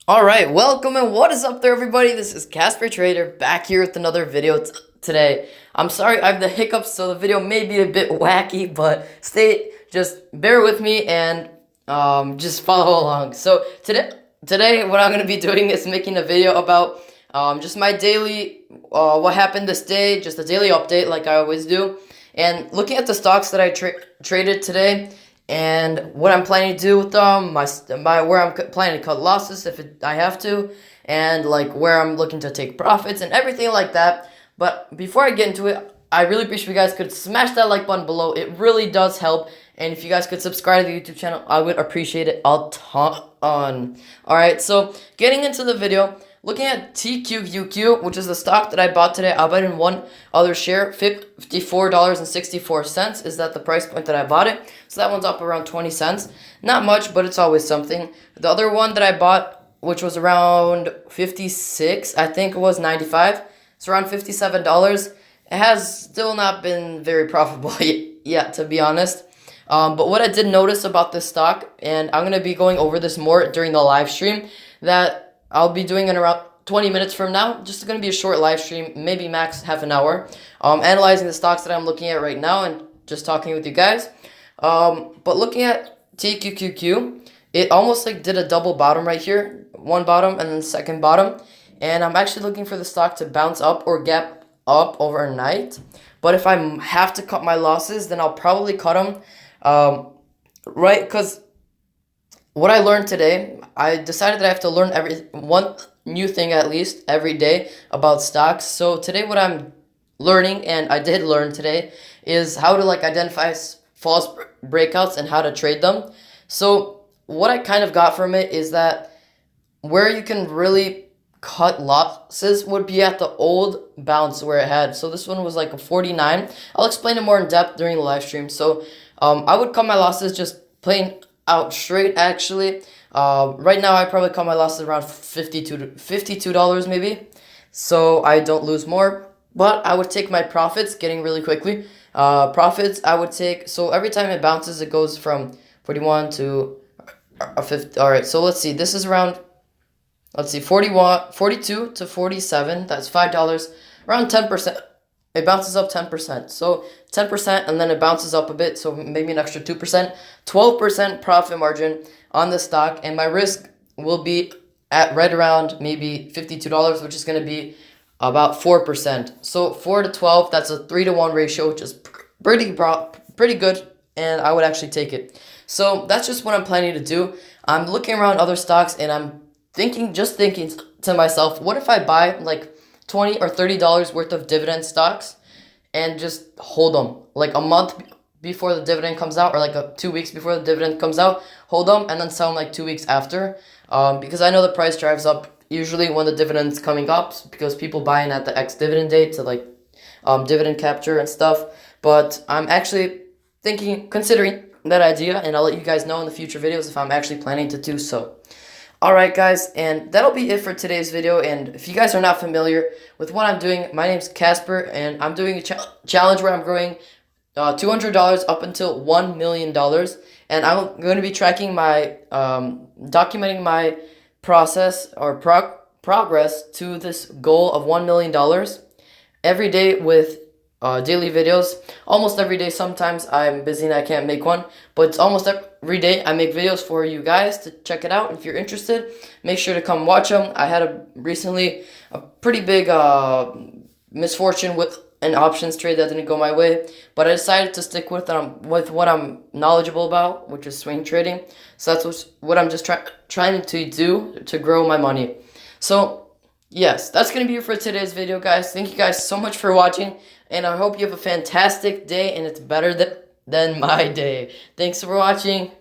Alright, welcome and what is up there, everybody? This is Casper Trader back here with another video today. I'm sorry I have the hiccups, so the video may be a bit wacky, but just bear with me and just follow along. So today what I'm going to be doing is making a video about just my daily, what happened this day, just a daily update like I always do, and looking at the stocks that I traded today. And what I'm planning to do with them, where I'm planning to cut losses if I have to, and like where I'm looking to take profits and everything like that. But before I get into it, I really appreciate if you guys could smash that like button below. It really does help. And if you guys could subscribe to the YouTube channel, I would appreciate it a ton. Alright, so getting into the video. Looking at TQQQ, which is the stock that I bought today, I bought in one other share, $54.64 is that the price point that I bought it. So that one's up around 20 cents. Not much, but it's always something. The other one that I bought, which was around 56, I think it was 95. It's around $57. It has still not been very profitable yet, to be honest. But what I did notice about this stock, and I'm going to be going over this more during the live stream, that I'll be doing in around 20 minutes from now. Just going to be a short live stream, maybe max half an hour. Analyzing the stocks that I'm looking at right now and just talking with you guys. But looking at TQQQ, it almost like did a double bottom right here. One bottom and then second bottom. And I'm actually looking for the stock to bounce up or gap up overnight. But if I have to cut my losses, then I'll probably cut them. Right, because what I learned today, I decided that I have to learn one new thing at least every day about stocks. So today what I'm learning, and I did learn today, is how to like identify false breakouts and how to trade them. So what I kind of got from it is that where you can really cut losses would be at the old bounce where it had. So this one was like a 49. I'll explain it more in depth during the live stream. So I would cut my losses just plain out straight actually. Right now I probably cut my losses around $52 maybe, so I don't lose more, but I would take my profits getting really quickly. Profits I would take, so every time it bounces it goes from 41 to 50. All right, so let's see, this is around, 42 to 47, that's $5, around 10%. It bounces up 10%. So 10% and then it bounces up a bit. So maybe an extra 2%. 12% profit margin on the stock. And my risk will be at right around maybe $52, which is going to be about 4%. So 4 to 12, that's a 3-to-1 ratio, which is pretty good. And I would actually take it. So that's just what I'm planning to do. I'm looking around other stocks and I'm thinking to myself, what if I buy like $20 or $30 worth of dividend stocks and just hold them like a month before the dividend comes out, or like 2 weeks before the dividend comes out, hold them and then sell them like 2 weeks after, because I know the price drives up usually when the dividend's coming up, because people buy in at the ex-dividend date to like dividend capture and stuff. But I'm actually considering that idea, and I'll let you guys know in the future videos if I'm actually planning to do so. Alright guys, and that'll be it for today's video. And if you guys are not familiar with what I'm doing, my name's Casper, and I'm doing a challenge where I'm growing $200 up until $1 million. And I'm going to be tracking my, documenting my process or progress to this goal of $1 million every day with daily videos. Almost every day. Sometimes I'm busy and I can't make one, but it's almost every day I make videos for you guys to check it out. If you're interested, make sure to come watch them. I had recently a pretty big misfortune with an options trade that didn't go my way, but I decided to stick with what I'm knowledgeable about, which is swing trading. So that's what I'm just trying to do to grow my money. So yes, that's going to be it for today's video, guys. Thank you guys so much for watching, and I hope you have a fantastic day, and it's better than my day. Thanks for watching.